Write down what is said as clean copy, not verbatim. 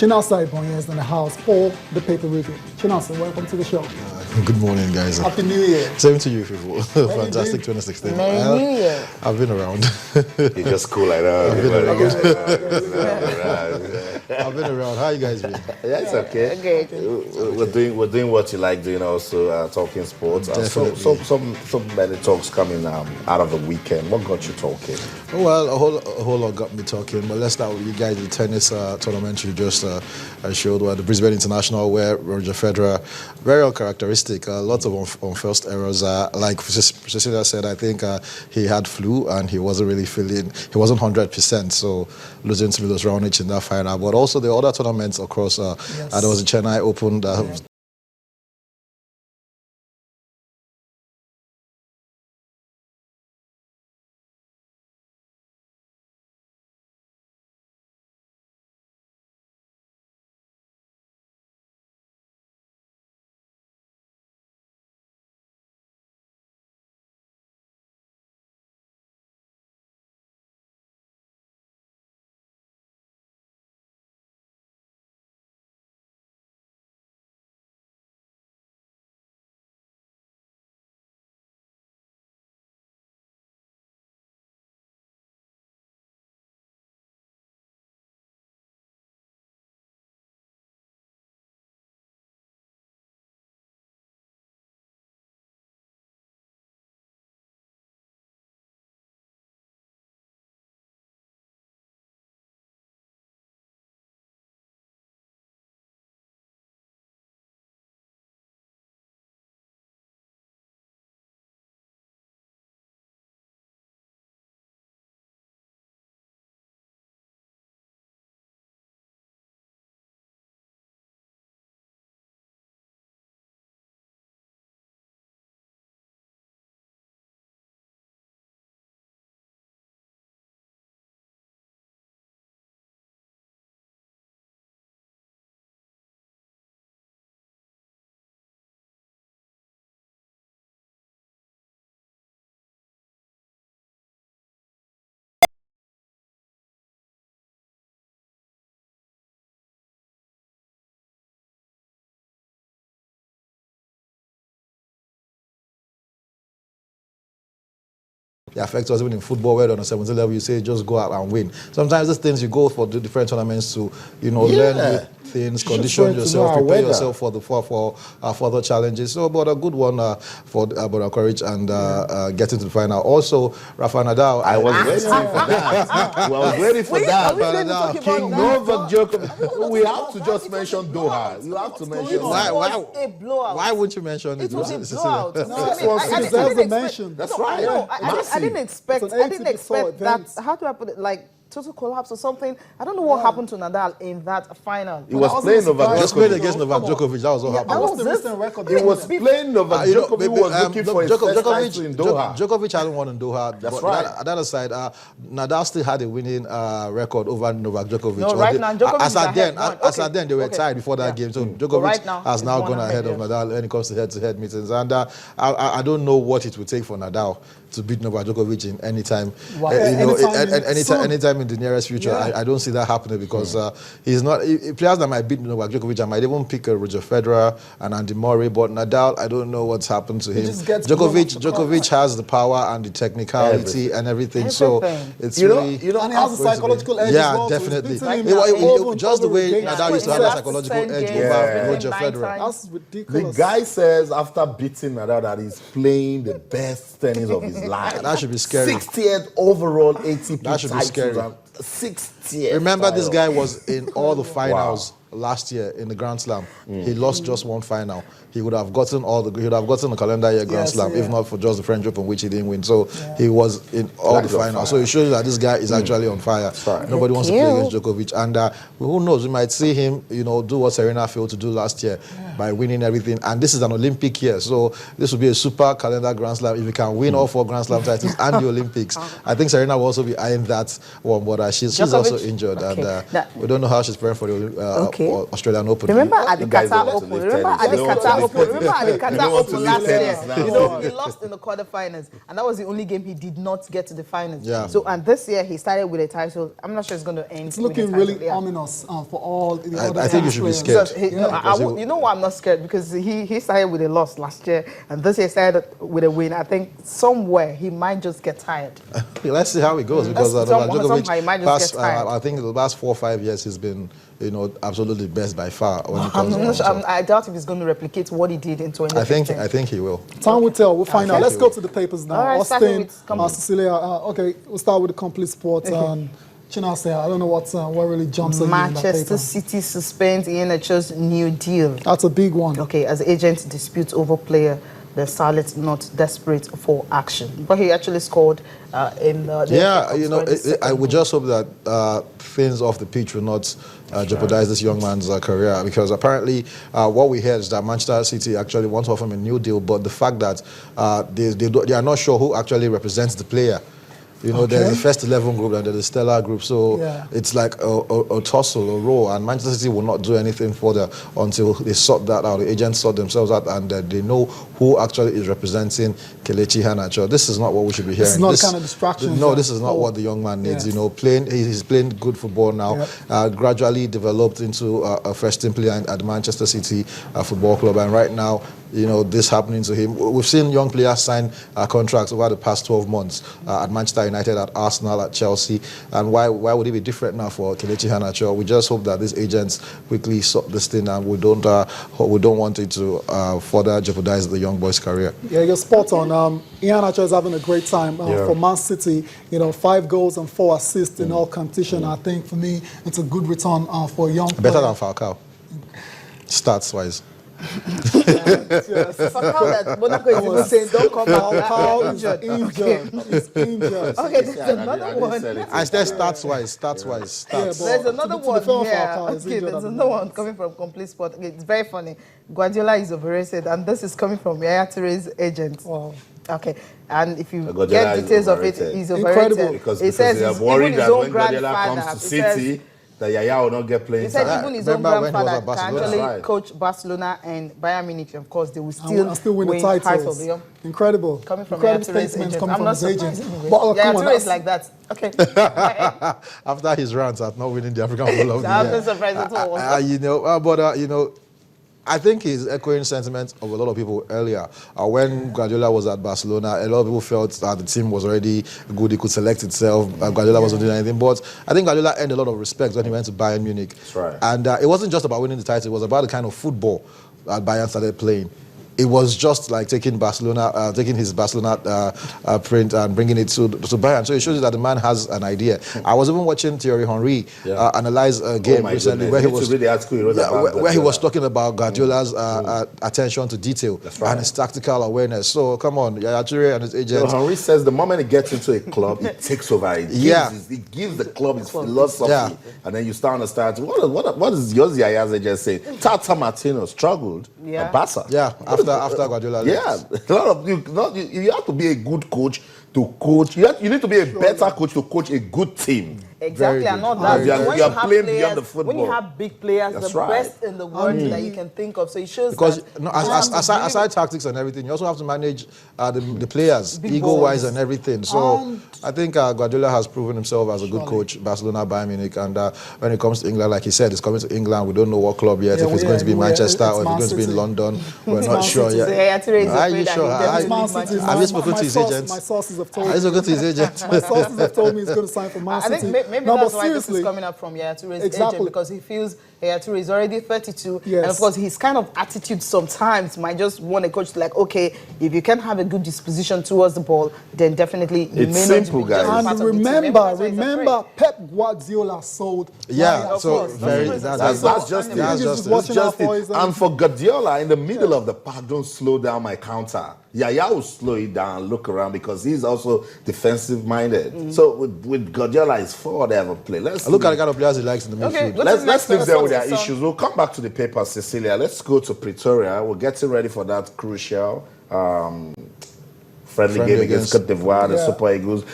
Chinasa Ibonye is in the house for the paper review. Chinasa, welcome to the show. Good morning, guys. Happy New Year. Same to you, people. Fantastic 2016. Merry New Year. I've been around. You're just cool like that. I've been around. How you guys been? Yeah, it's okay. We're doing what you like doing, also talking sports. So many talks coming out of the weekend. What got you talking? Well, a whole lot got me talking. But let's start with you guys. The tennis tournament you just showed, the Brisbane International, where Roger Federer, very uncharacteristic. Lots of unforced errors. Like Cecilia said, I think he had flu and he wasn't really feeling. He wasn't 100%. So losing to Milos Raonic in that final, but also the other tournaments across. There was the Chennai Open. The effect was even in football, where on a 17 level you say just go out and win. Sometimes these things you go for the different tournaments to, learn new things, condition yourself, prepare yourself for the further challenges. So, but a good one for about courage and getting to the final. Also, Rafa Nadal. I was waiting for that. I was waiting for that. King Novak Djokovic. We have to just mention Doha. You have to mention Why wouldn't you mention it? It was a blowout. That's right. I didn't expect that. How do I put it? Like total collapse or something. I don't know what happened to Nadal in that final. He was playing Novak Just playing against Novak Djokovic. That was what happened. That was the recent record. He was playing Novak Djokovic, who was looking for his first title in Doha. Djokovic hadn't won in Doha. That's right. On the other side, Nadal still had a winning record over Novak Djokovic. No, right now, Djokovic as at then, they were tied before that game. So Djokovic has now gone ahead of Nadal when it comes to head-to-head meetings. And I don't know what it would take for Nadal to beat Novak Djokovic in any time. Anytime in the nearest future. I don't see that happening because he's not. Players that might beat Novak Djokovic, I might even pick Roger Federer and Andy Murray, but Nadal, I don't know what's happened to him. Djokovic has the power and the technicality and everything. So it's and he has a psychological edge as well. Definitely. Just the way Nadal used to have a psychological edge over Roger Federer. That's ridiculous. The guy says after beating Nadal that he's playing the best tennis of his life. That should be scary. 60th overall ATP That should be scary. 60th. Remember, this guy was in all the finals last year in the Grand Slam. He lost just one final. He would have gotten a calendar year Grand Slam, if not for just the French Open, which he didn't win. So he was in all the finals. So it shows you that this guy is actually on fire. Nobody wants to play against Djokovic. And who knows, we might see him, do what Serena failed to do last year by winning everything. And this is an Olympic year. So this will be a super calendar Grand Slam. If you can win all 4 Grand Slam titles and the Olympics, I think Serena will also be eyeing that one. But she's also injured. And we don't know how she's preparing for the Australian Open. Remember at the You guys Qatar don't want Open? to live Remember tennis. at the You don't want to Qatar live Open? Remember at the tennis. You Qatar don't want to Open live last year? tennis now. You know, he lost in the quarterfinals, and that was the only game he did not get to the finals. Yeah. So, and this year he started with a title. I'm not sure it's going to end. It's looking really ominous for all the other I think you should be players. scared. You know why I'm not scared? Because he started with a loss last year, and this year started with a win. I think somewhere he might just get tired. Let's see how it goes because Somehow he might Djokovic, just get tired. I think the last 4 or 5 years he's been, absolutely best by far when it comes I'm not to. sure, I doubt if he's going to replicate what he did in 2015. I think he will. Time will tell. We'll find out. Okay. Let's go to the papers now. All right, starting Austin, with Cecilia. Okay, we'll start with the complete sport. Chinasa, I don't know what really jumps at you in that Manchester paper. City suspends Iheanacho's new deal. That's a big one. Okay, as agent disputes over player, the Starlets not desperate for action. But he actually scored in the... I would just hope that things off the pitch will not jeopardize this young man's career, because apparently what we heard is that Manchester City actually want to offer him a new deal, but the fact that they are not sure who actually represents the player. There's the first 11 group and there's the Stellar group, so it's like a tussle, a row, and Manchester City will not do anything further until they sort that out. The agents sort themselves out, and they know who actually is representing Kelechi Iheanacho. This is not what we should be hearing. This is not the kind of distraction. No, this is not what the young man needs. He's playing good football now. Gradually developed into a first-team player at Manchester City Football Club, and right now, this happening to him. We've seen young players sign contracts over the past 12 months at Manchester United, at Arsenal, at Chelsea. And why would it be different now for Kelechi Iheanacho? We just hope that these agents quickly sort this thing, and we don't want it to further jeopardize the young boy's career. Yeah, you're spot on. Iheanacho is having a great time for Man City. 5 goals and 4 assists in all competition. I think for me, it's a good return for a young player. Better than Falcao, stats-wise. Somehow that Monaco is even saying, don't come back. He's injured. Okay, there's another one. I said stats-wise. There's another one here. Okay, there's another one coming from Complete Sport. Okay, it's very funny. Guardiola is overrated, and this is coming from Yaya Touré's agent. Wow. Okay, and if you get details of it, he's overrated. Incredible. Because he says they are worried that when Guardiola comes to City, that Yaya will not get playing. He said even his own grandfather can actually coach Barcelona and Bayern Munich. Of course, they will still win the titles. Incredible. Coming from Yaya Touré's agent. I'm not surprised. Yaya Touré is like that. Okay. After his rants at not winning the African Football of the Year. I'm not surprised at all. I think he's echoing sentiments of a lot of people earlier. When Guardiola was at Barcelona, a lot of people felt that the team was already good, it could select itself. Guardiola wasn't doing anything. But I think Guardiola earned a lot of respect when he went to Bayern Munich. That's right. And it wasn't just about winning the title, it was about the kind of football that Bayern started playing. It was just like taking his Barcelona print and bringing it to Bayern. So it shows you that the man has an idea. I was even watching Thierry Henry analyze a game recently where he was talking about Guardiola's attention to detail and his tactical awareness. So come on, Yaya Touré and his agent. Henry says the moment he gets into a club, it takes over. It gives the club its philosophy, and then you start to understand what is Yaya's agent saying. Tata Martino struggled at Barca. Yeah. After Guardiola left. A lot of you have to be a good coach to coach. You need to be a better coach to coach a good team. Exactly, and not that. You are playing beyond the football. When you have big players, best in the world that you can think of, so it shows because that aside tactics and everything, you also have to manage the players, ego-wise and everything. So I think Guardiola has proven himself as a good coach, Barcelona, Bayern Munich, and when it comes to England, like he said, he's coming to England. We don't know what club yet, if it's going to be Manchester or if it's going to be in London. We're not sure yet. Are you sure? Have you spoken to his agent? My sources have told me. Have you spoken to his agent? My sources have told me he's going to sign for Man City. I think maybe that's why this is coming up from Yaya Touré's agent, because he feels Yaya Touré is already 32, and of course his kind of attitude sometimes might just want a coach to like, okay, if you can have a good disposition towards the ball, then definitely you may simple, not be guys. And remember, Pep Guardiola sold. That's just it. And for Guardiola, in the middle of the park, don't slow down my counter. Yaya will slow it down, look around, because he's also defensive-minded. So with Guardiola, it's forward ever play. Let's look at the kind of players he likes in the midfield. Let's leave them with their issues. We'll come back to the paper, Cecilia. Let's go to Pretoria. We're getting ready for that crucial friendly game against Cote d'Ivoire, the Super Eagles.